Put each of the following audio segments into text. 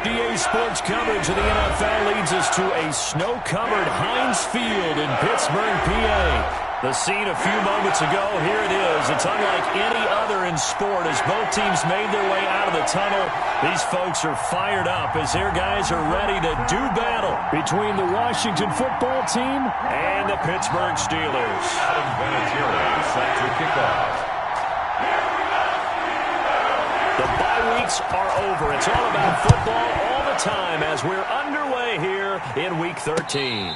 DA Sports coverage of the NFL leads us to a snow-covered Heinz Field in Pittsburgh, PA. The scene a few moments ago, here it is. It's unlike any other in sport as both teams made their way out of the tunnel. These folks are fired up as their guys are ready to do battle between the Washington football team and the Pittsburgh Steelers. Adam Vinatieri set to kick off. The bye weeks are over. It's all about football all the time as we're underway here in Week 13.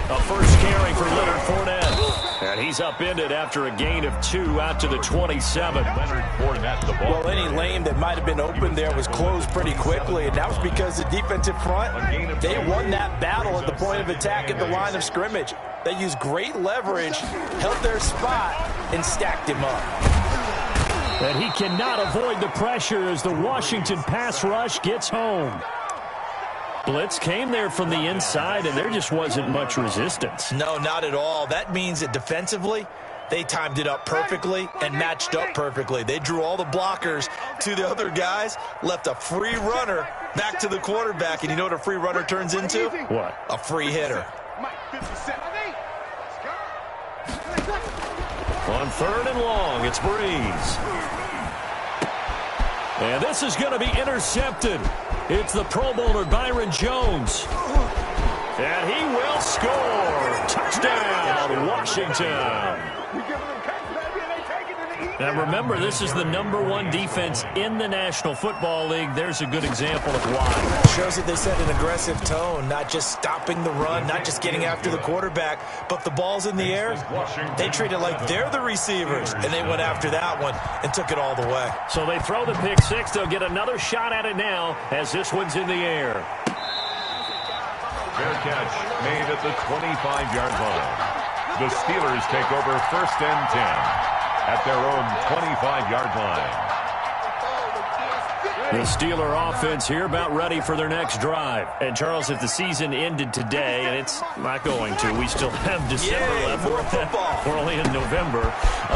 A first carry for Leonard Fournette. And he's upended after a gain of 2 out to the 27. Leonard Fournette, the ball. Well, any lane that might have been open there was closed pretty quickly, and that was because the defensive front, they won that battle at the point of attack at the line of scrimmage. They used great leverage, held their spot, and stacked him up. And he cannot avoid the pressure as the Washington pass rush gets home. Blitz came there from the inside, and there just wasn't much resistance. No, not at all. That means that defensively, they timed it up perfectly and matched up perfectly. They drew all the blockers to the other guys, left a free runner back to the quarterback, and you know what a free runner turns into? What? A free hitter. On 3rd and long, it's Breeze. And this is going to be intercepted. It's the Pro Bowler Byron Jones. And he will score. Touchdown, Washington. Now remember, this is the #1 defense in the National Football League. There's a good example of why. Shows that they set an aggressive tone, not just stopping the run, not just getting after the quarterback, but the ball's in the air. They treat it like they're the receivers, and they went after that one and took it all the way. So they throw the pick six. They'll get another shot at it now as this one's in the air. Fair catch made at the 25-yard line. The Steelers take over 1st and 10 at their own 25-yard line. The Steeler offense here about ready for their next drive. And, Charles, if the season ended today, and it's not going to, we still have December left. We're only in November.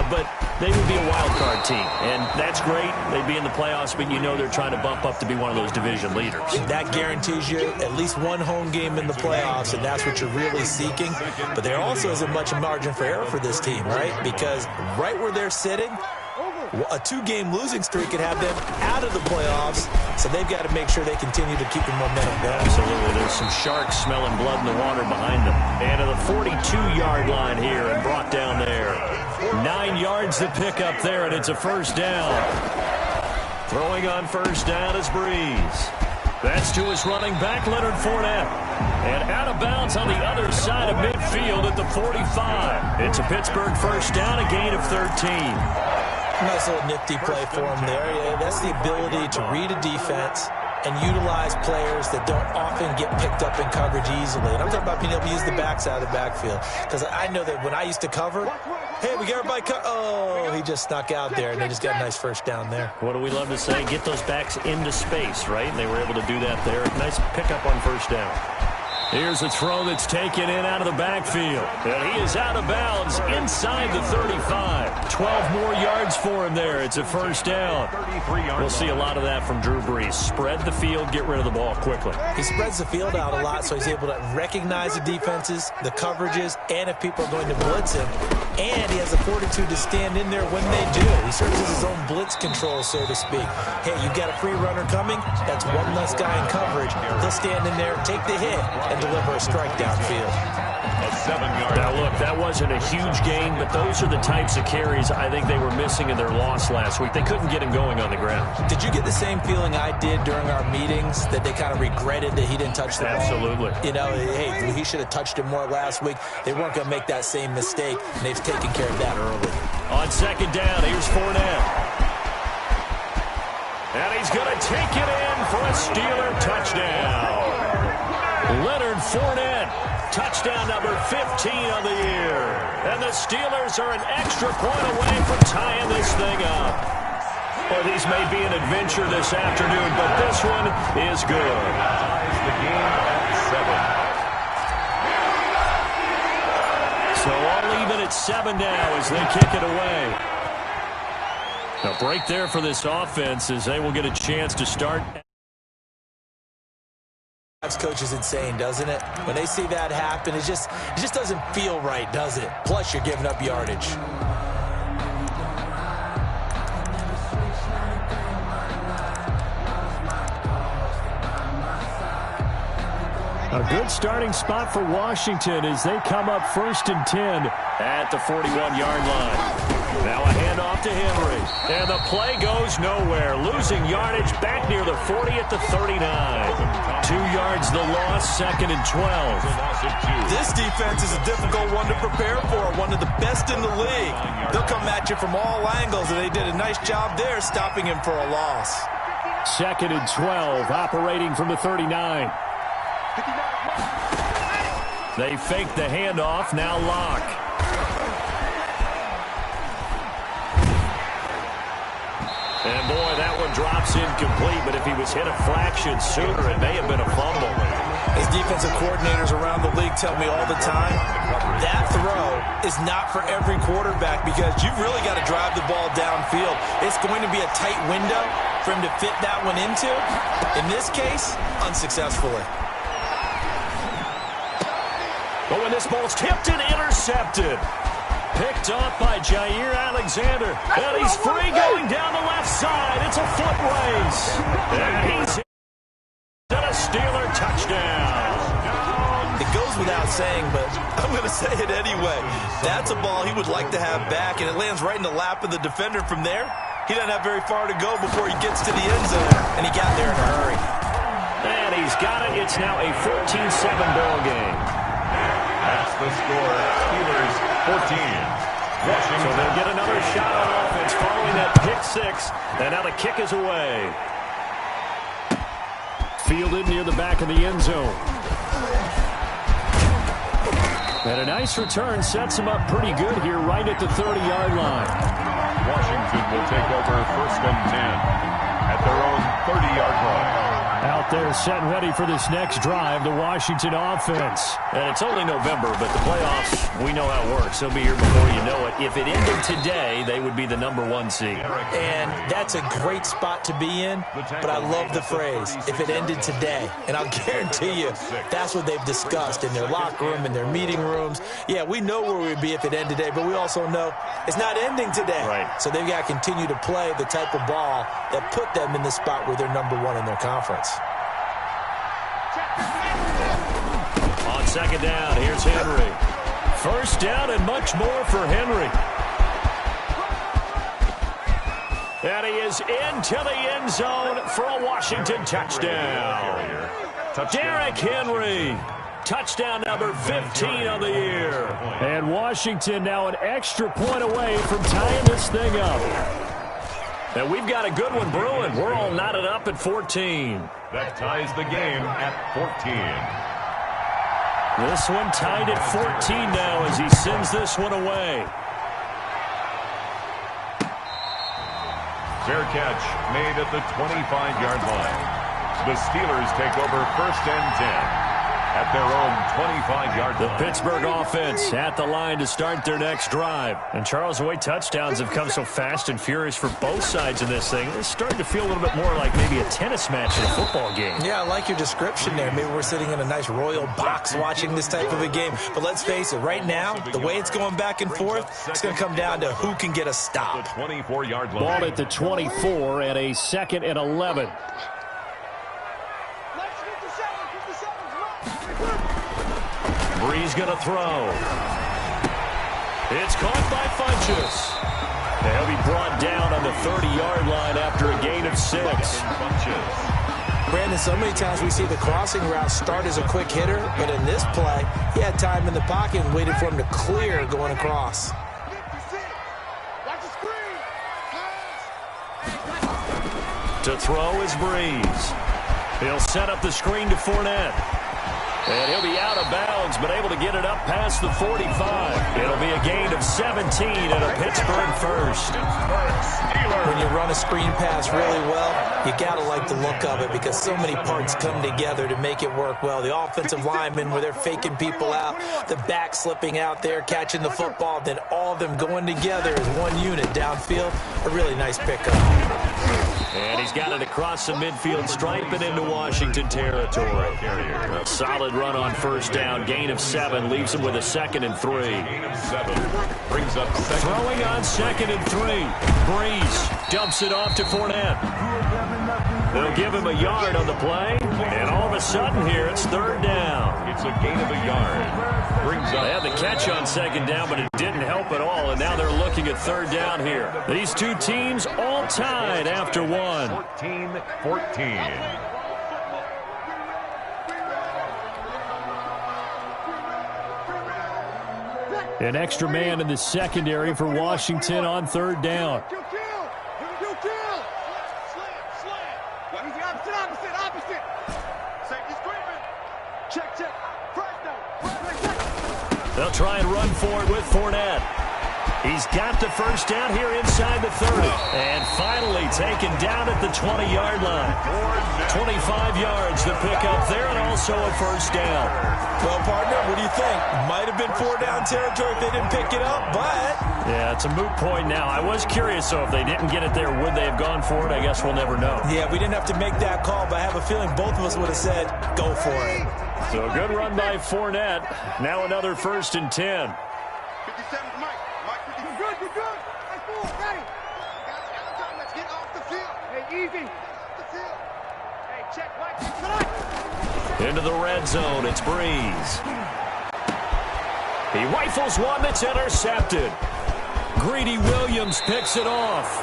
But they would be a wild card team. And that's great. They'd be in the playoffs, but you know they're trying to bump up to be one of those division leaders. That guarantees you at least one home game in the playoffs, and that's what you're really seeking. But there also isn't much margin for error for this team, right? Because right where they're sitting, a 2-game losing streak could have them out of the playoffs, so they've got to make sure they continue to keep the momentum going. Absolutely. There's some sharks smelling blood in the water behind them. And to the 42-yard line here and brought down there. 9 yards to pick up there, and it's a first down. Throwing on first down is Breeze. That's to his running back, Leonard Fournette. And out of bounds on the other side of midfield at the 45. It's a Pittsburgh first down, a gain of 13. Nice little nifty play for him there. Yeah, that's the ability to read a defense and utilize players that don't often get picked up in coverage easily. And I'm talking about being able to use the backside of the backfield. Because I know that when I used to cover, hey, we got everybody oh, he just snuck out there, and they just got a nice first down there. What do we love to say? Get those backs into space, right? And they were able to do that there. Nice pickup on first down. Here's a throw that's taken in out of the backfield. And he is out of bounds inside the 35. 12 more yards for him there. It's a first down. We'll see a lot of that from Drew Brees. Spread the field, get rid of the ball quickly. He spreads the field out a lot, so he's able to recognize the defenses, the coverages, and if people are going to blitz him. And he has the fortitude to stand in there when they do. He serves as his own blitz control, so to speak. Hey, you got a free runner coming? That's one less guy in coverage. He'll stand in there, take the hit, and deliver a strike downfield. A 7-yard. Now, look, that wasn't a huge gain, but those are the types of carries I think they were missing in their loss last week. They couldn't get him going on the ground. Did you get the same feeling I did during our meetings, that they kind of regretted that he didn't touch the ball? Absolutely. You know, hey, he should have touched it more last week. They weren't going to make that same mistake, and they've taken care of that early. On second down, here's Fournette. going to take it in for a Steeler touchdown. Leonard Fournette, touchdown number 15 of the year. And the Steelers are an extra point away from tying this thing up. Well, these may be an adventure this afternoon, but this one is good. Ties the game at 7. So all even at 7 now as they kick it away. A break there for this offense as they will get a chance to start. Coach is insane, doesn't it? When they see that happen, it just doesn't feel right, does it? Plus, you're giving up yardage. A good starting spot for Washington as they come up 1st and 10 at the 41-yard line. Now a handoff to Henry. And the play goes nowhere. Losing yardage back near the 40 at the 39. 2 yards the loss, 2nd and 12. This defense is a difficult one to prepare for, one of the best in the league. They'll come at you from all angles, and they did a nice job there stopping him for a loss. 2nd and 12, operating from the 39. They fake the handoff, now Locke. And boy, that one drops incomplete, but if he was hit a fraction sooner, it may have been a fumble. As defensive coordinators around the league tell me all the time, that throw is not for every quarterback because you've really got to drive the ball downfield. It's going to be a tight window for him to fit that one into. In this case, unsuccessfully. But when this ball's tipped and intercepted. Picked off by Jair Alexander. And he's free going down the left side. It's a foot race. And he's at a Steeler touchdown. It goes without saying, but I'm going to say it anyway. That's a ball he would like to have back, and it lands right in the lap of the defender from there. He doesn't have very far to go before he gets to the end zone, and he got there in a hurry. And he's got it. It's now a 14-7 ball game. That's the score. Steelers 14. Washington. So they'll get another shot on offense following that pick six. And now the kick is away. Fielded near the back of the end zone. And a nice return sets him up pretty good here right at the 30-yard line. Washington will take over 1st and 10 at their own 30-yard line. Out there set ready for this next drive, the Washington offense. And it's only November, but the playoffs, we know how it works. They'll be here before you know it. If it ended today, they would be the #1 seed. And that's a great spot to be in, but I love the phrase, if it ended today. And I'll guarantee you, that's what they've discussed in their locker room, in their meeting rooms. Yeah, we know where we'd be if it ended today, but we also know it's not ending today. Right. So they've got to continue to play the type of ball that put them in the spot where they're #1 in their conference. On 2nd down, here's Henry. 1st down and much more for Henry. And he is into the end zone for a Washington touchdown. Derrick Henry. Touchdown number 15 of the year. And Washington now an extra point away from tying this thing up. And we've got a good one brewing. We're all knotted up at 14. That ties the game at 14. This one tied at 14 now as he sends this one away. Fair catch made at the 25-yard line. The Steelers take over 1st and 10 at their own 25-yard line. The Pittsburgh offense at the line to start their next drive. And Charles, the way touchdowns have come so fast and furious for both sides in this thing, it's starting to feel a little bit more like maybe a tennis match in a football game. Yeah, I like your description there. Maybe we're sitting in a nice royal box watching this type of a game. But let's face it, right now, the way it's going back and forth, it's going to come down to who can get a stop. 24-yard line. Ball at the 24 and a 2nd and 11. Breeze going to throw. It's caught by Funchess. And he'll be brought down on the 30-yard line after a gain of 6. Brandon, so many times we see the crossing route start as a quick hitter, but in this play, he had time in the pocket and waited for him to clear going across. To throw is Breeze. He'll set up the screen to Fournette. And he'll be out of bounds, but able to get it up past the 45. It'll be a gain of 17 and a Pittsburgh first. When you run a screen pass really well, you got to like the look of it because so many parts come together to make it work well. The offensive linemen, where they're faking people out, the back slipping out there, catching the football, then all of them going together as one unit downfield. A really nice pickup. And he's got it across the midfield stripe and into Washington territory. A solid run on first down. Gain of 7 leaves him with a 2nd and 3. Gain of 7 brings up second. Throwing on 2nd and 3. Breeze dumps it off to Fournette. They'll give him a yard on the play. And all of a sudden here, it's 3rd down. It's a gain of a yard. Brings up. They had the catch on 2nd down, but it didn't help at all. And now they're looking at 3rd down here. These two teams all tied after 1. 14-14. An extra man in the secondary for Washington on 3rd down. They'll try and run for it with Fournette. He's got the first down here inside the 30. And finally taken down at the 20-yard line. 25 yards the pickup there, and also a first down. Well, partner, what do you think? Might have been 4-down territory if they didn't pick it up, but... Yeah, it's a moot point now. I was curious, so if they didn't get it there, would they have gone for it? I guess we'll never know. Yeah, we didn't have to make that call, but I have a feeling both of us would have said, go for it. So a good run by Fournette. Now another 1st and 10. 57, Mike. You're good. That's cool. Ready. Let's get off the field. Hey, easy. Off the field. Hey, check, Mike. Into the red zone, it's Breeze. He rifles one that's intercepted. Greedy Williams picks it off.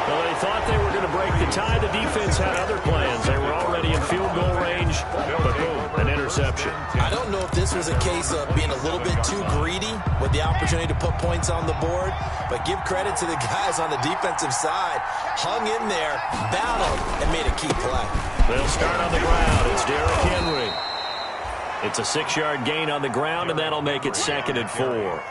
Well, they thought they were going to break the tie. The defense had other plans. They were already in field goal range, but boom, an interception. I don't know if this was a case of being a little bit too greedy with the opportunity to put points on the board, but give credit to the guys on the defensive side. Hung in there, battled, and made a key play. They'll start on the ground. It's Derrick Henry. It's a 6-yard gain on the ground, and that'll make it 2nd and 4.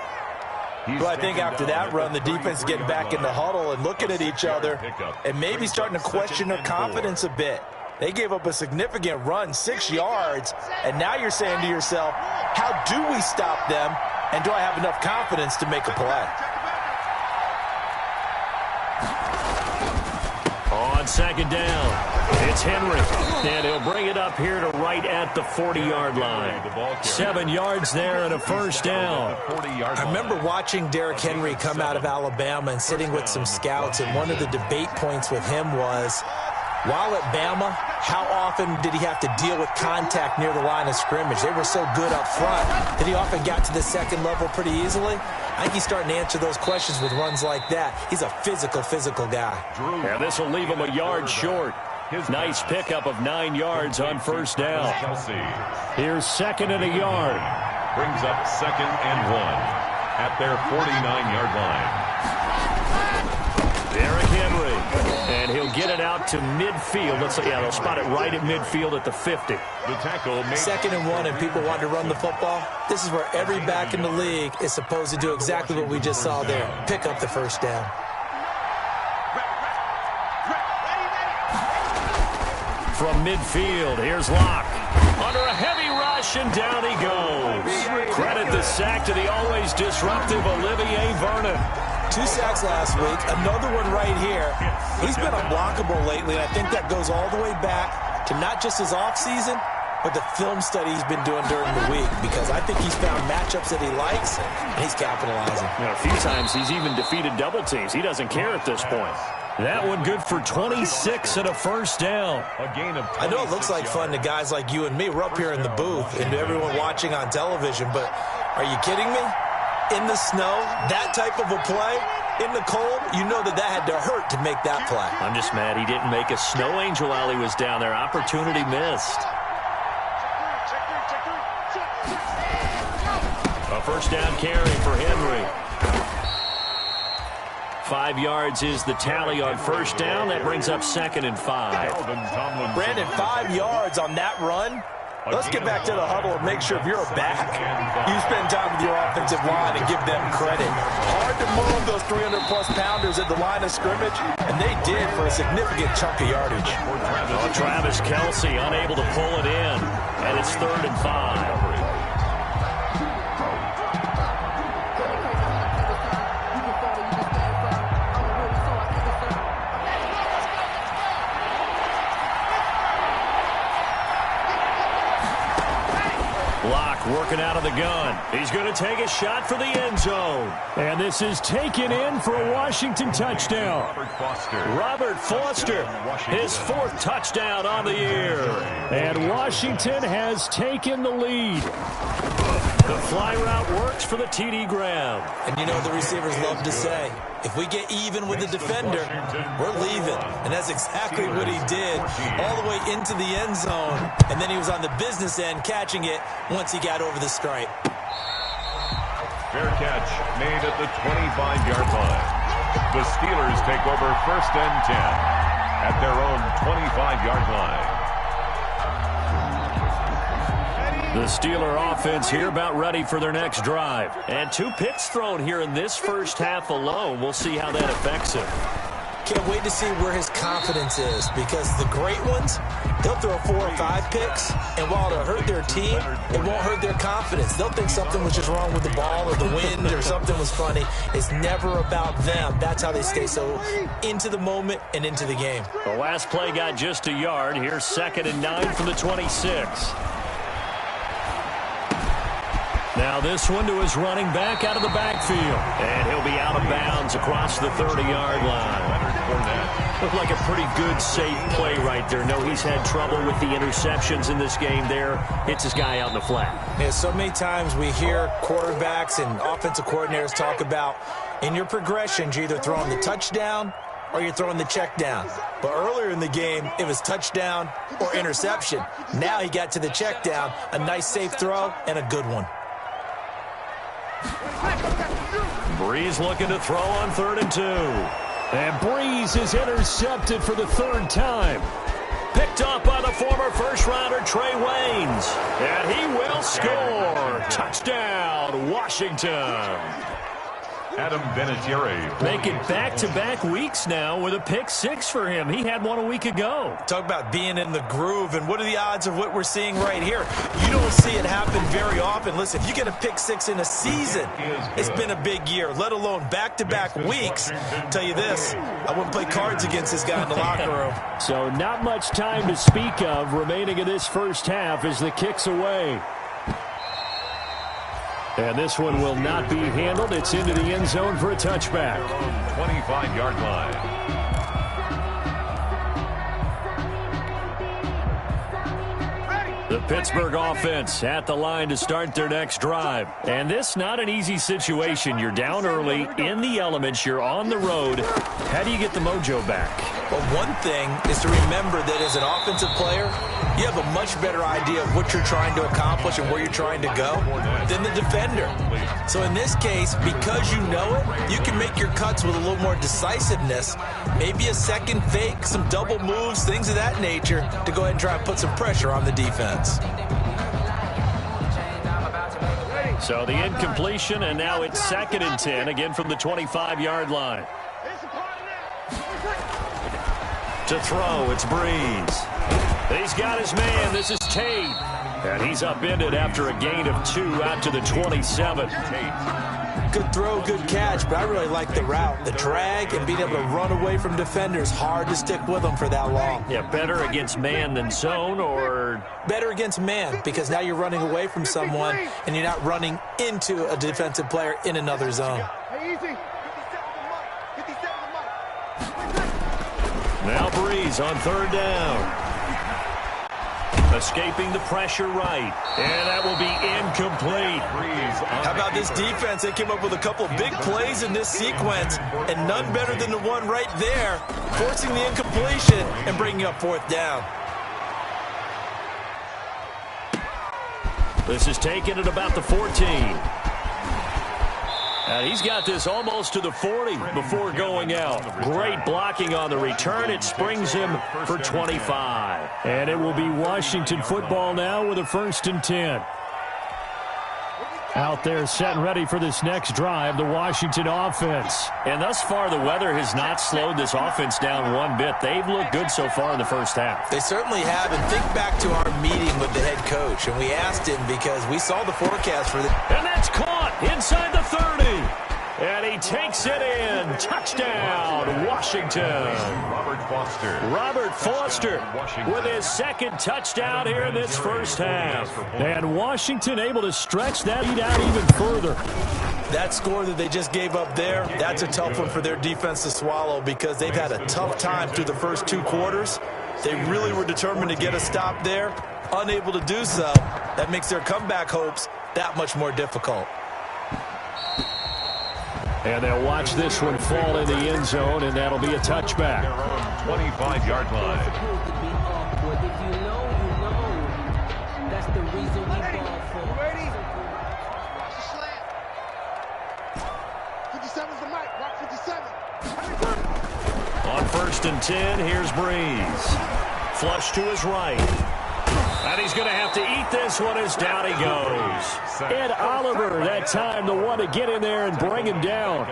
Well, I think after that run, the defense is getting back in the huddle and looking at each other and maybe starting to question their confidence a bit. They gave up a significant run, 6 yards, and now you're saying to yourself, how do we stop them, and do I have enough confidence to make a play? On 2nd down, it's Henry, and he'll bring it up here to right at the 40-yard line. 7 yards there and a first down. I remember watching Derrick Henry come out of Alabama and sitting with some scouts, and one of the debate points with him was, while at Bama, how often did he have to deal with contact near the line of scrimmage? They were so good up front that he often got to the second level pretty easily. I think he's starting to answer those questions with runs like that. He's a physical guy. And this will leave him a yard short. Nice pickup of 9 yards on first down. Here's 2nd and a yard. Brings up 2nd and 1 at their 49-yard line. Derrick Henry, and he'll get it out to midfield. They'll spot it right at midfield at the 50. The tackle made 2nd and 1, and people want to run the football. This is where every back in the league is supposed to do exactly what we just saw there. Pick up the first down. From midfield, here's Locke. Under a heavy rush, and down he goes. Credit the sack to the always disruptive Olivier Vernon. 2 sacks last week, another one right here. He's been unblockable lately, and I think that goes all the way back to not just his offseason, but the film study he's been doing during the week, because I think he's found matchups that he likes, and he's capitalizing. A few times he's even defeated double teams. He doesn't care at this point. That one good for 26 and a first down. a gain of 26 I know it looks like fun to guys like you and me. We're up here in the booth and to everyone watching on television, but are you kidding me? In the snow, that type of a play, in the cold, you know that had to hurt to make that play. I'm just mad he didn't make a snow angel while he was down there. Opportunity missed. A first down carry for Henry. 5 yards is the tally on first down. That brings up 2nd and 5. Brandon, 5 yards on that run. Let's get back to the huddle and make sure if you're a back, you spend time with your offensive line and give them credit. Hard to move those 300-plus pounders at the line of scrimmage, and they did for a significant chunk of yardage. Travis Kelce unable to pull it in, and it's 3rd and 5. Working out of the gun. He's going to take a shot for the end zone. And this is taken in for a Washington touchdown. Robert Foster, his 4th touchdown on the year. And Washington has taken the lead. The fly route works for the TD Graham. And you know what the receivers love to say? If we get even with the defender, we're leaving. And that's exactly what he did all the way into the end zone. And then he was on the business end catching it once he got over the stripe. Fair catch made at the 25-yard line. The Steelers take over 1st and 10 at their own 25-yard line. The Steeler offense here about ready for their next drive. And 2 picks thrown here in this first half alone. We'll see how that affects him. Can't wait to see where his confidence is, because the great ones, they'll throw 4 or 5 picks, and while it'll hurt their team, it won't hurt their confidence. They'll think something was just wrong with the ball or the wind or something was funny. It's never about them. That's how they stay so into the moment and into the game. The last play got just a yard. Here's 2nd and 9 from the 26. Now this one to his running back out of the backfield. And he'll be out of bounds across the 30-yard line. Looked like a pretty good, safe play right there. No, he's had trouble with the interceptions in this game there. Hits his guy out in the flat. Yeah, so many times we hear quarterbacks and offensive coordinators talk about in your progressions, you're either throwing the touchdown or you're throwing the check down. But earlier in the game, it was touchdown or interception. Now he got to the check down, a nice safe throw, and a good one. Breeze looking to throw on 3rd and 2. And Breeze is intercepted for the 3rd time. Picked up by the former first-rounder Trey Waynes. And he will score. Touchdown, Washington. Adam Vinatieri. Making back-to-back weeks now with a pick 6 for him. He had one a week ago. Talk about being in the groove, and what are the odds of what we're seeing right here? You don't see it happen very often. Listen, if you get a pick 6 in a season, it's been a big year, let alone back-to-back weeks. I'll tell you this, I wouldn't play cards against this guy in the locker room. So not much time to speak of remaining in this first half as the kick's away. And this one will not be handled. It's into the end zone for a touchback. 25-yard line. The Pittsburgh offense at the line to start their next drive. And this not an easy situation. You're down early, in the elements, you're on the road. How do you get the mojo back? Well, one thing is to remember that as an offensive player, you have a much better idea of what you're trying to accomplish and where you're trying to go than the defender. So in this case, because you know it, you can make your cuts with a little more decisiveness, maybe a second fake, some double moves, things of that nature, to go ahead and try and put some pressure on the defense. So the incompletion, and now it's 2nd and 10, again from the 25-yard line. To throw, it's Breeze. He's got his man. This is Tate. And he's upended after a gain of 2 out to the 27. Good throw, good catch, but I really like the route. The drag and being able to run away from defenders, hard to stick with them for that long. Yeah, better against man than zone, or? Better against man, because now you're running away from someone and you're not running into a defensive player in another zone. Now Breeze on 3rd down. Escaping the pressure right. And that will be incomplete. How about this defense? They came up with a couple of big plays in this sequence, and none better than the one right there, forcing the incompletion and bringing up 4th down. This is taken at about the 14. And he's got this almost to the 40 before going out. Great blocking on the return. It springs him for 25. And it will be Washington football now with a 1st and 10. Out there set and ready for this next drive, the Washington offense. And thus far, the weather has not slowed this offense down one bit. They've looked good so far in the first half. They certainly have. And think back to our meeting with the head coach. And we asked him because we saw the forecast for the... And that's caught inside the 30. And he takes it in. Touchdown, Washington. Robert Foster with his 2nd touchdown here in this first half. And Washington able to stretch that lead out even further. That score that they just gave up there, that's a tough one for their defense to swallow because they've had a tough time through the first 2 quarters. They really were determined to get a stop there. Unable to do so, that makes their comeback hopes that much more difficult. And they'll watch this one fall in the end zone, and that'll be a touchback. 25-yard line. If you know, you know. That's the reason we ball for. Ready? Watch the slant. 57's the mic. Watch 57. On 1st and 10, here's Breeze. Flush to his right. And he's going to have to eat this one as down he goes. Ed Oliver, that time, the one to get in there and bring him down.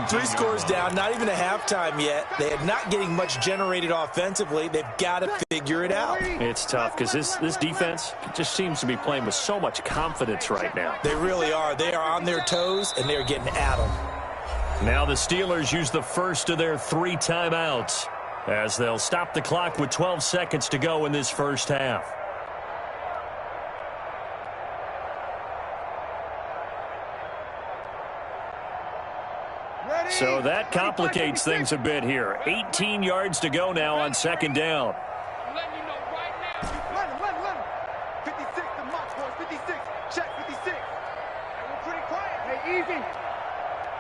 3 scores down, not even a halftime yet. They are not getting much generated offensively. They've got to figure it out. It's tough because this defense just seems to be playing with so much confidence right now. They really are. They are on their toes, and they're getting at them. Now the Steelers use the first of their 3 timeouts as they'll stop the clock with 12 seconds to go in this first half. So that complicates things a bit here. 18 yards to go now on 2nd down. I'm letting you know right now. Run him. 56, the mark, boys. 56. Check 56. And we're pretty quiet. Hey, easy.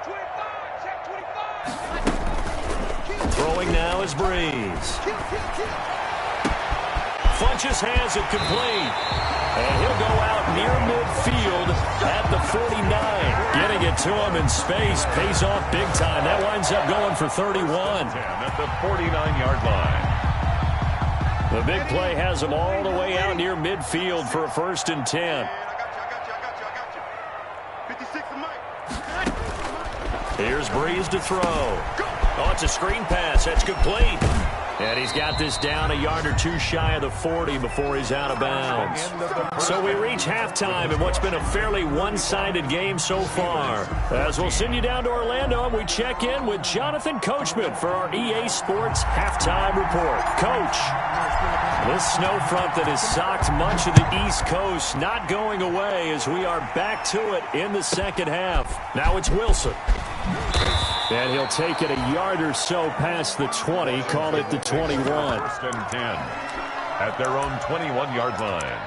25. Check 25. Throwing now is Breeze. Kill. Funches has it complete. And he'll go out near midfield at the 49. Getting it to him in space pays off big time. That winds up going for 31. At the 49-yard line. The big play has him all the way out near midfield for a 1st and 10. I got you. 56 the mic. Here's Breeze to throw. Oh, it's a screen pass. That's complete. And he's got this down a yard or 2 shy of the 40 before he's out of bounds. So we reach halftime in what's been a fairly one-sided game so far. As we'll send you down to Orlando, and we check in with Jonathan Coachman for our EA Sports Halftime Report. Coach, this snow front that has socked much of the East Coast not going away as we are back to it in the second half. Now it's Wilson. And he'll take it a yard or so past the 20, call it the 21. 1st and 10 at their own 21-yard line.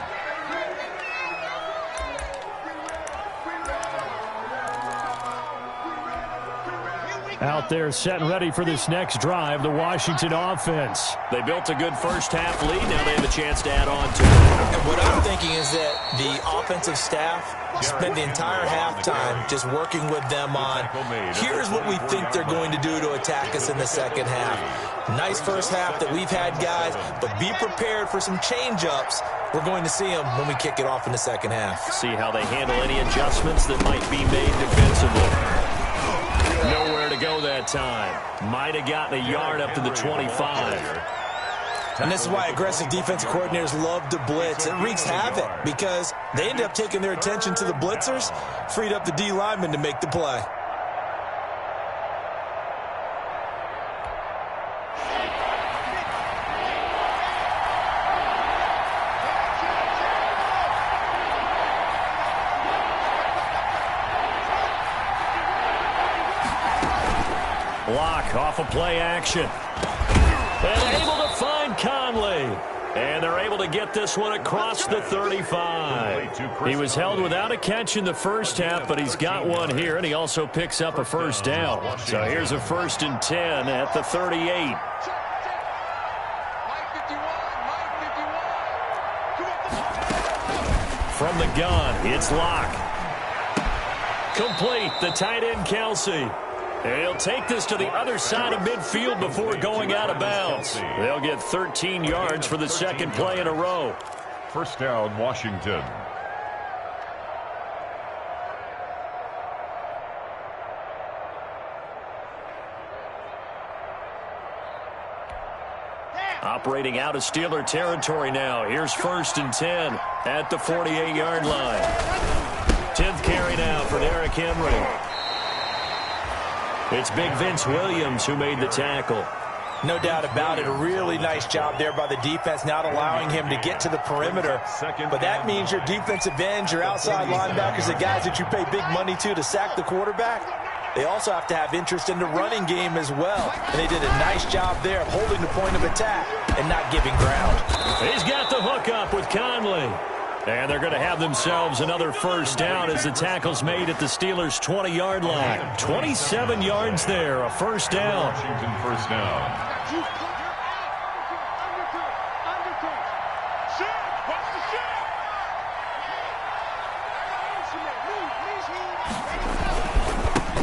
Out there set and ready for this next drive, the Washington offense. They built a good first half lead. Now they have a chance to add on to it. And what I'm thinking is that the offensive staff spent the entire halftime just working with them on, here's what we think they're going to do to attack us in the second half. Nice first half that we've had, guys, but be prepared for some change-ups. We're going to see them when we kick it off in the second half. See how they handle any adjustments that might be made defensively. Nowhere to go that time. Might have gotten a yard up to the 25. And this is why aggressive defensive coordinators love to blitz. It wreaks havoc because they end up taking their attention to the blitzers, freed up the D lineman to make the play. Block off of play action. And able to find Conley. And they're able to get this one across the 35. He was held without a catch in the first half, but he's got one here, and he also picks up a first down. So here's a 1st and 10 at the 38. From the gun, it's Locke. Complete, the tight end, Kelsey. And he'll take this to the other side of midfield before going out of bounds. They'll get 13 yards for the second play in a row. First down, Washington. Operating out of Steeler territory now. Here's 1st and 10 at the 48-yard line. 10th carry now for Derrick Henry. It's Big Vince Williams who made the tackle. No doubt about it. A really nice job there by the defense, not allowing him to get to the perimeter. But that means your defensive ends, your outside linebackers, the guys that you pay big money to sack the quarterback, they also have to have interest in the running game as well. And they did a nice job there of holding the point of attack and not giving ground. He's got the hook up with Conley. And they're going to have themselves another first down as the tackle's made at the Steelers' 20-yard line. 27 yards there, a first down. Washington first down.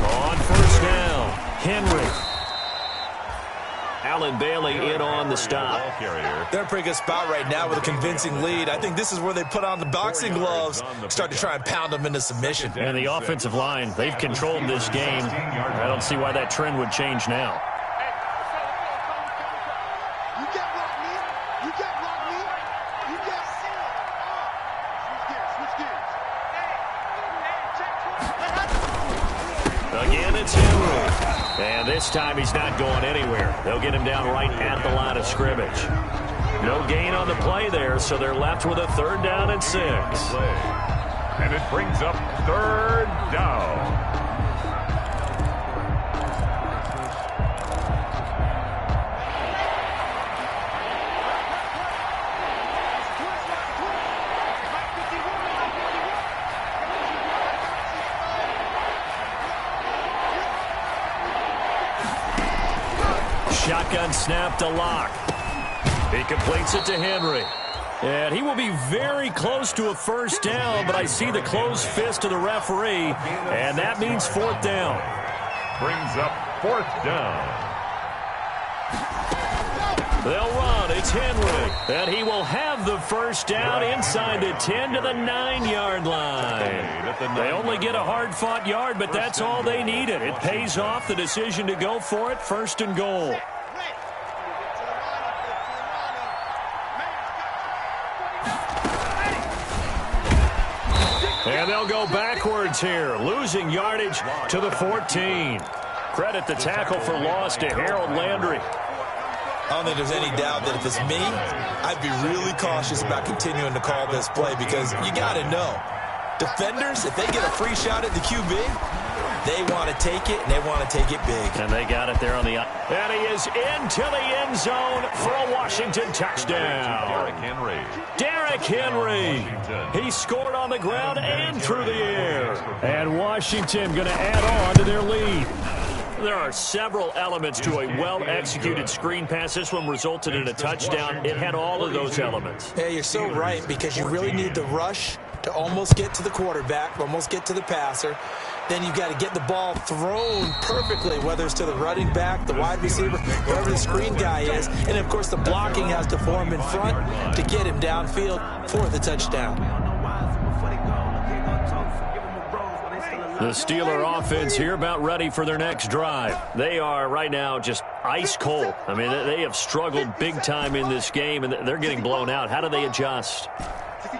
On first down, Henry. Allen Bailey in on the stop. They're in a pretty good spot right now with a convincing lead. I think this is where they put on the boxing gloves, start to try and pound them into submission. And the offensive line, they've controlled this game. I don't see why that trend would change now. Again, it's Henry. And this time he's not going anywhere. They'll get him down right at the line of scrimmage. No gain on the play there, so they're left with a 3rd down and 6. And it brings up 3rd down. Shotgun snap to Locke. He completes it to Henry. And he will be very close to a first down, but I see the closed fist of the referee, and that means 4th down. Brings up 4th down. They'll run. It's Henry. And he will have the first down inside the 10 to the 9-yard line. They only get a hard-fought yard, but that's all they needed. It pays off the decision to go for it, 1st and goal. And they'll go backwards here, losing yardage to the 14. Credit the tackle for loss to Harold Landry. I don't think there's any doubt that if it's me, I'd be really cautious about continuing to call this play because you got to know, defenders, if they get a free shot at the QB, they want to take it, and they want to take it big. And they got it there on the... And he is into the end zone for a Washington touchdown. Derrick Henry. Derrick Henry. He scored on the ground and through the air. And Washington going to add on to their lead. There are several elements to a well-executed screen pass. This one resulted in a touchdown. It had all of those elements. Yeah, you're so right, because you really need the rush to almost get to the quarterback, almost get to the passer. Then you've got to get the ball thrown perfectly, whether it's to the running back, the wide receiver, wherever the screen guy is. And, of course, the blocking has to form in front to get him downfield for the touchdown. The Steeler offense here about ready for their next drive. They are right now just ice cold. I mean, they have struggled big time in this game, and they're getting blown out. How do they adjust?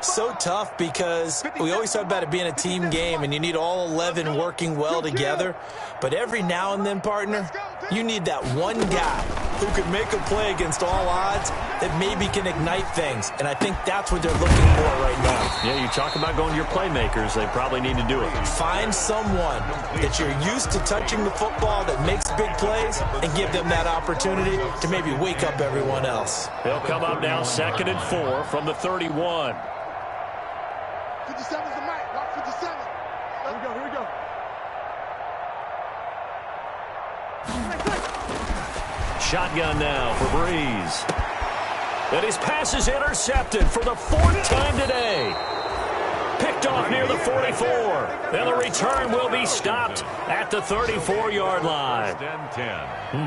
So tough because we always talk about it being a team game and you need all 11 working well together. But every now and then, partner, you need that one guy who can make a play against all odds that maybe can ignite things. And I think that's what they're looking for right now. Yeah, you talk about going to your playmakers. They probably need to do it. Find someone that you're used to touching the football that makes big plays and give them that opportunity to maybe wake up everyone else. They'll come up now 2nd and 4 from the 31. 57's the mic. Watch 57. Here we go. Shotgun now for Breeze. And his pass is intercepted for the 4th time today. Picked picked off near the 44. And the return will be stopped at the 34-yard line.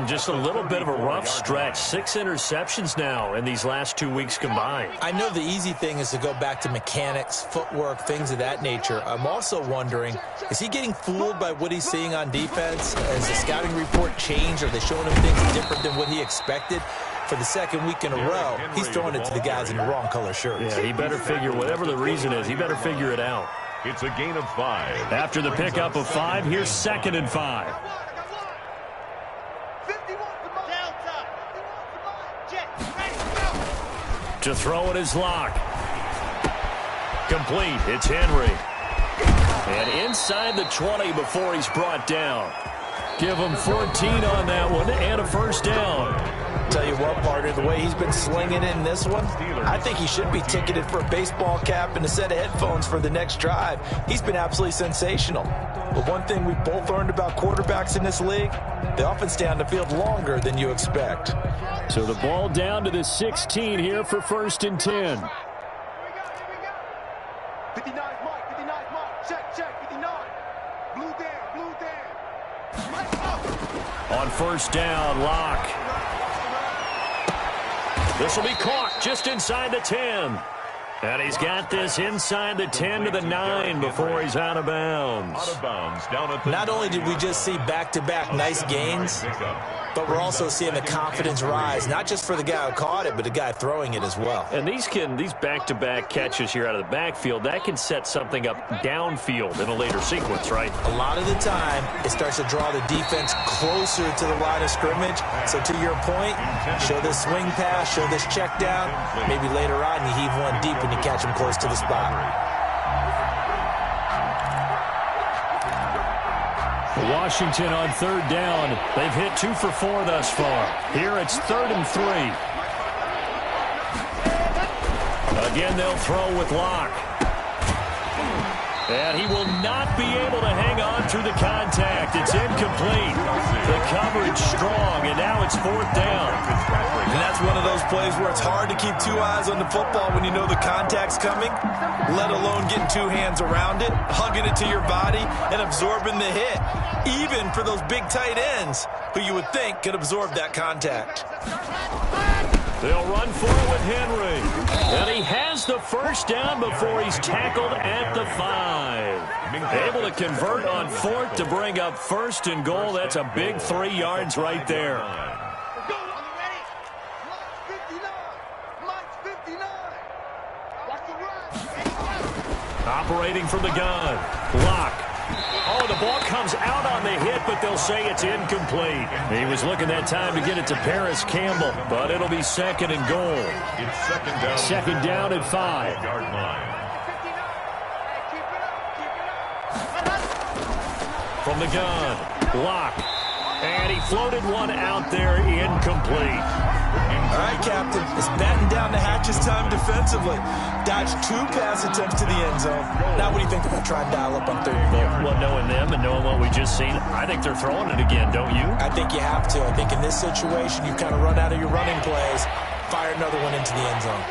Just a little bit of a rough stretch. 6 interceptions now in these last 2 weeks combined. I know the easy thing is to go back to mechanics, footwork, things of that nature. I'm also wondering, is he getting fooled by what he's seeing on defense? Has the scouting report changed? Are they showing him things different than what he expected? For the second week in a row, he's throwing it to the guys in the wrong color shirts. Yeah, he better figure, whatever the reason is, he better figure it out. It's a gain of 5. After the pickup of 5, here's 2nd and 5. To throw it is Locke. Complete. It's Henry. And inside the 20 before he's brought down. Give him 14 on that one and a first down. Tell you what, partner, the way he's been slinging in this one, I think he should be ticketed for a baseball cap and a set of headphones for the next drive. He's been absolutely sensational. But one thing we both learned about quarterbacks in this league, they often stay on the field longer than you expect. So the ball down to the 16 here for 1st and 10. 59 Mike, 59 Mike, check, 59. Blue down. Mike up. On 1st down, Locke. This will be caught just inside the 10. And he's got this inside the 10 to the 9 before he's out of bounds. Not only did we just see back-to-back nice gains, but we're also seeing the confidence rise, not just for the guy who caught it, but the guy throwing it as well. And these back-to-back catches here out of the backfield, that can set something up downfield in a later sequence, right? A lot of the time, it starts to draw the defense closer to the line of scrimmage. So to your point, show this swing pass, show this check down. Maybe later on you heave one deep and you catch him close to the spot. Washington on 3rd down. They've hit 2 for 4 thus far. Here it's 3rd and 3. Again, they'll throw with Locke. And he will not be able to hang on through the contact. It's incomplete. The coverage strong, and now it's 4th down. And that's one of those plays where it's hard to keep 2 eyes on the football when you know the contact's coming, let alone getting 2 hands around it, hugging it to your body, and absorbing the hit, even for those big tight ends who you would think could absorb that contact. They'll run for it with Henry. And he has the first down before he's tackled at the 5. Able to convert on 4th to bring up 1st and goal. That's a big 3 yards right there. Operating from the gun. Locke. Oh, the ball comes out on the hit, but they'll say it's incomplete. He was looking that time to get it to Paris Campbell, but it'll be 2nd and goal. It's 2nd down at 5. From the gun, Locke. And he floated one out there, incomplete. All right, Captain, it's batten down the hatches time defensively. Dodged 2 pass attempts to the end zone. Now what do you think they're going to try and dial up on 3rd and goal? Well, knowing them and knowing what we just seen, I think they're throwing it again, don't you? I think you have to. I think in this situation, you kind of run out of your running plays, fire another one into the end zone.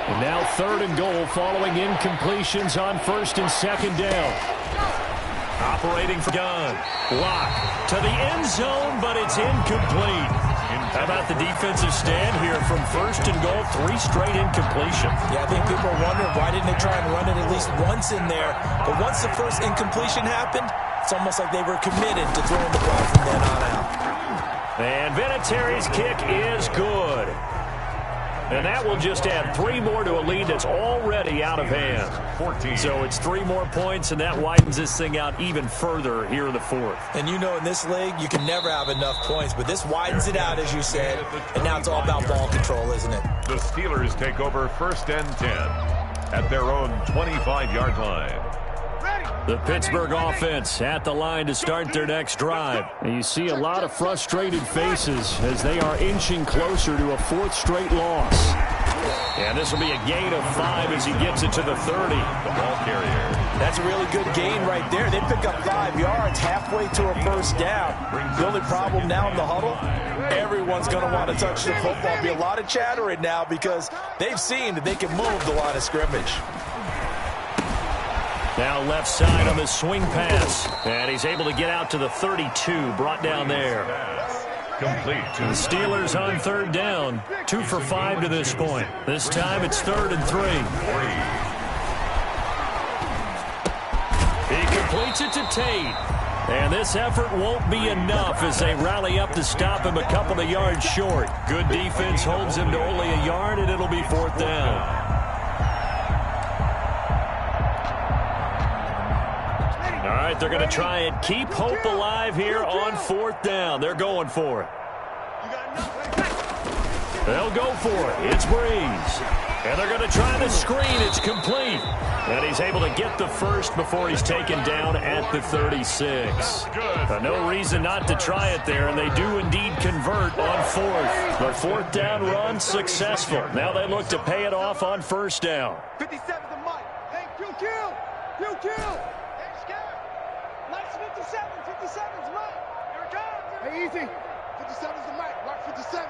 And now 3rd and goal following incompletions on 1st and 2nd down. Operating for gun. Locke to the end zone, but it's incomplete. How about the defensive stand here from 1st and goal, 3 straight incompletion? Yeah, I think people are wondering why didn't they try and run it at least once in there. But once the first incompletion happened, it's almost like they were committed to throwing the ball from then on out. And Vinatieri's kick is good. And that will just add 3 more to a lead that's already out of hand. 14. So it's 3 more points, and that widens this thing out even further here in the 4th. And you know in this league, you can never have enough points, but this widens it out, as you said, and now it's all about ball control, isn't it? The Steelers take over 1st and 10 at their own 25-yard line. The Pittsburgh offense at the line to start their next drive. And you see a lot of frustrated faces as they are inching closer to a 4th straight loss. And this will be a gain of 5 as he gets it to the 30. The ball carrier. That's a really good gain right there. They pick up 5 yards halfway to a first down. The only problem now in the huddle, everyone's going to want to touch the football. There'll be a lot of chattering now because they've seen that they can move the line of scrimmage. Now left side on the swing pass. And he's able to get out to the 32, brought down there. Complete to The Steelers on third down. 2 for 5 to this point. This time it's 3rd and 3. He completes it to Tate. And this effort won't be enough as they rally up to stop him a couple of yards short. Good defense holds him to only a yard, and it'll be 4th down. All right, they're going to try and keep hope alive here on 4th down. They're going for it. They'll go for it. It's Breeze. And they're going to try the screen. It's complete. And he's able to get the first before he's taken down at the 36. No reason not to try it there, and they do indeed convert on 4th. The 4th down run successful. Now they look to pay it off on 1st down. 57's the Mike. Hey, kill. Hey, scared. Nice 57. 57's Mike. Here it comes. Hey, easy. 57's the Mike. Mark 57.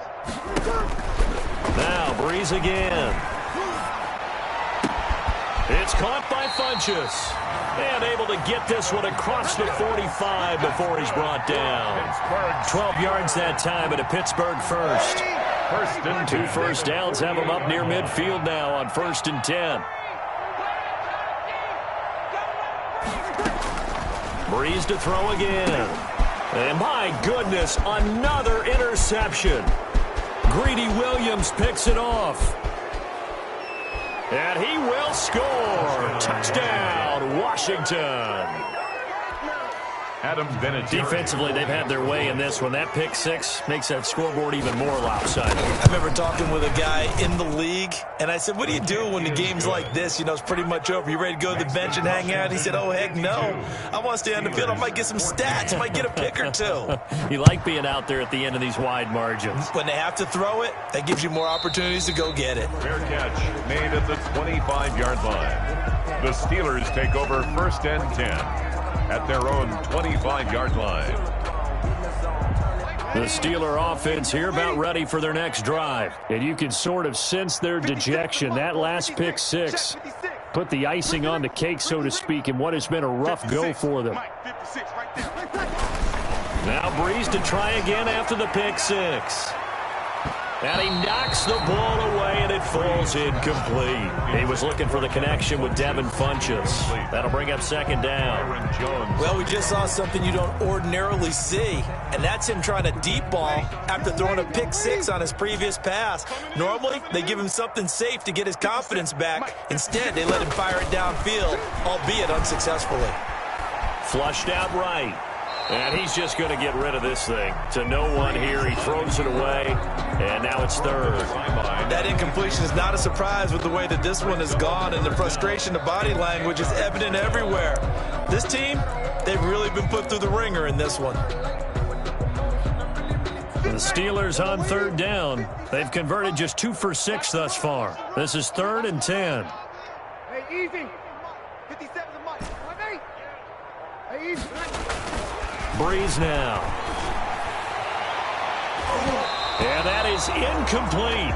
Now Breeze again. It's caught by Funchess. And able to get this one across the 45 before he's brought down. 12 yards that time and a Pittsburgh first. 2 first downs have him up near midfield now on 1st and 10. Breeze to throw again. And my goodness, another interception. Greedy Williams picks it off. And he will score. Touchdown, Washington. Adam Bennett. Defensively, they've had their way in this one. That pick six makes that scoreboard even more lopsided. I remember talking with a guy in the league, and I said, what do you do when the game's like this? You know, it's pretty much over. You ready to go to the bench and hang out? He said, oh, heck no. I want to stay on the field. I might get some stats. I might get a pick or two. You like being out there at the end of these wide margins. When they have to throw it, that gives you more opportunities to go get it. Fair catch made at the 25-yard line. The Steelers take over 1st and 10. At their own 25-yard line. The Steeler offense here about ready for their next drive. And you can sort of sense their dejection. That last pick six put the icing on the cake, so to speak, in what has been a rough go for them. Now Breeze to try again after the pick six. And he knocks the ball away, and it falls incomplete. He was looking for the connection with Devin Funchess. That'll bring up 2nd down. Well, we just saw something you don't ordinarily see, and that's him trying to deep ball after throwing a pick six on his previous pass. Normally, they give him something safe to get his confidence back. Instead, they let him fire it downfield, albeit unsuccessfully. Flushed out right. And he's just going to get rid of this thing. To no one here. He throws it away. And now it's 3rd. That incompletion is not a surprise with the way that this one has gone. And the frustration, the body language is evident everywhere. This team, they've really been put through the ringer in this one. The Steelers on 3rd down. They've converted just 2 for 6 thus far. This is 3rd and 10. Hey, easy. 57's the Mike. Hey, easy. Breeze now. And that is incomplete.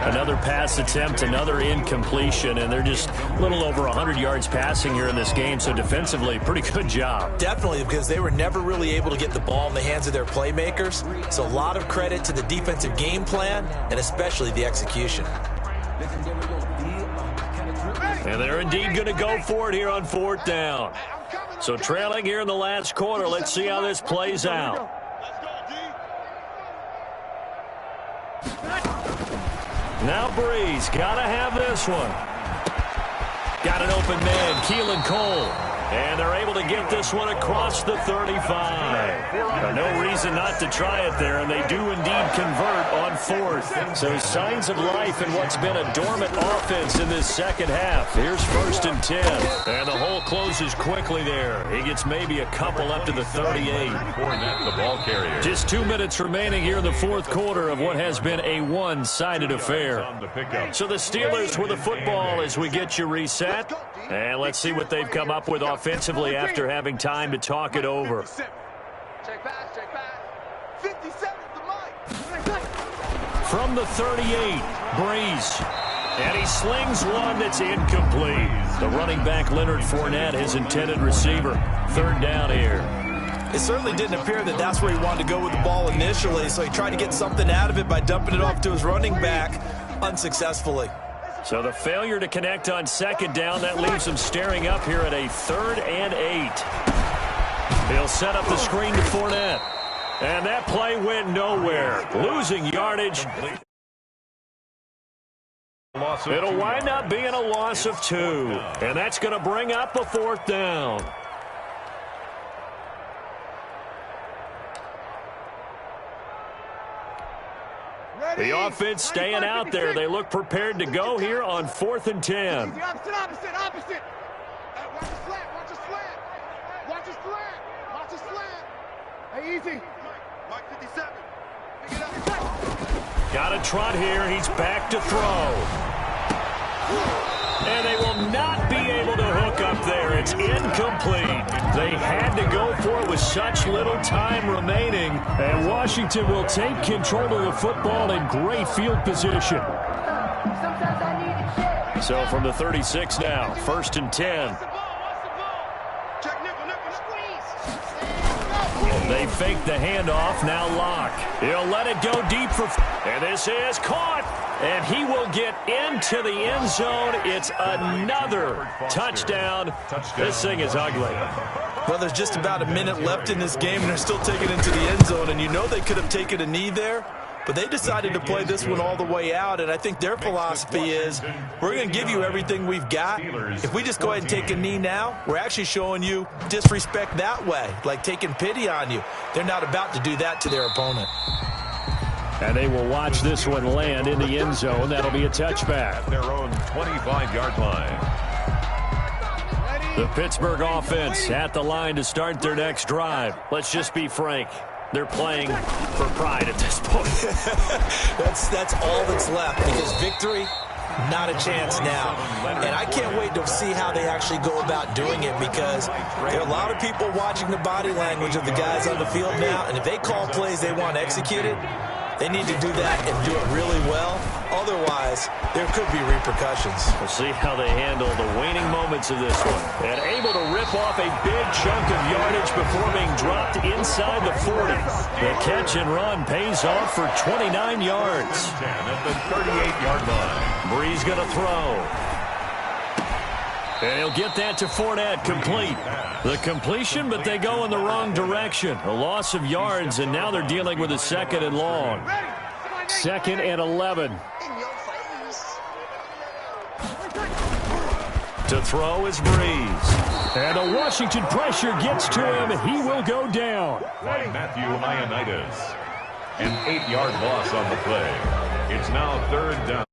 Another pass attempt, another incompletion, and they're just a little over 100 yards passing here in this game, so defensively, pretty good job. Definitely, because they were never really able to get the ball in the hands of their playmakers, so a lot of credit to the defensive game plan, and especially the execution. And they're indeed going to go for it here on 4th down. So trailing here in the last quarter, let's see how this plays out. Now Breeze, gotta have this one. Got an open man, Keelan Cole. And they're able to get this one across the 35. No reason not to try it there, and they do indeed convert on 4th. So signs of life in what's been a dormant offense in this second half. Here's 1st and 10. And the hole closes quickly there. He gets maybe a couple up to the 38. The ball carrier. Just 2 minutes remaining here in the 4th quarter of what has been a one-sided affair. So the Steelers with the football as we get you reset. And let's see what they've come up with offensively after having time to talk it over. Check pass. 57's the Mike. From the 38, Breeze. And he slings one that's incomplete. The running back, Leonard Fournette, his intended receiver. Third down here. It certainly didn't appear that that's where he wanted to go with the ball initially, so he tried to get something out of it by dumping it off to his running back unsuccessful. So the failure to connect on second down, that leaves him staring up here at a 3rd and 8. He'll set up the screen to Fournette. And that play went nowhere. Losing yardage. It'll wind up being a loss of 2. And that's going to bring up a 4th down. The offense staying out there. They look prepared to go here on 4th and 10. Opposite. Watch the slant. Watch the slant. Hey, easy. Mike 57. Pick it up. Got a trot here. He's back to throw. And they will not be able to hook up there. It's incomplete. They had to go for it with such little time remaining. And Washington will take control of the football in great field position. So from the 36 now, 1st and 10. They fake the handoff, now Locke. He'll let it go deep for... And this is caught. And he will get into the end zone. It's another touchdown. This thing is ugly. Well, there's just about a minute left in this game, and they're still taking it into the end zone. And you know they could have taken a knee there, but they decided to play this one all the way out. And I think their philosophy is, we're going to give you everything we've got. If we just go ahead and take a knee now, we're actually showing you disrespect that way, like taking pity on you. They're not about to do that to their opponent. And they will watch this one land in the end zone. That'll be a touchback. At their own 25-yard line. The Pittsburgh offense at the line to start their next drive. Let's just be frank. They're playing for pride at this point. That's all that's left, because victory, not a chance now. And I can't wait to see how they actually go about doing it, because there are a lot of people watching the body language of the guys on the field now, and if they call plays they want executed, they need to do that and do it really well. Otherwise, there could be repercussions. We'll see how they handle the waning moments of this one. And able to rip off a big chunk of yardage before being dropped inside the 40. The catch and run pays off for 29 yards. At the 38-yard line. Bree's going to throw. And he'll get that to Fournette, complete. The completion, but they go in the wrong direction. A loss of yards, and now they're dealing with a 2nd and long. 2nd and 11. To throw is Breeze. And the Washington pressure gets to him. He will go down. By Matthew Ioannidis. An 8-yard loss on the play. It's now 3rd down.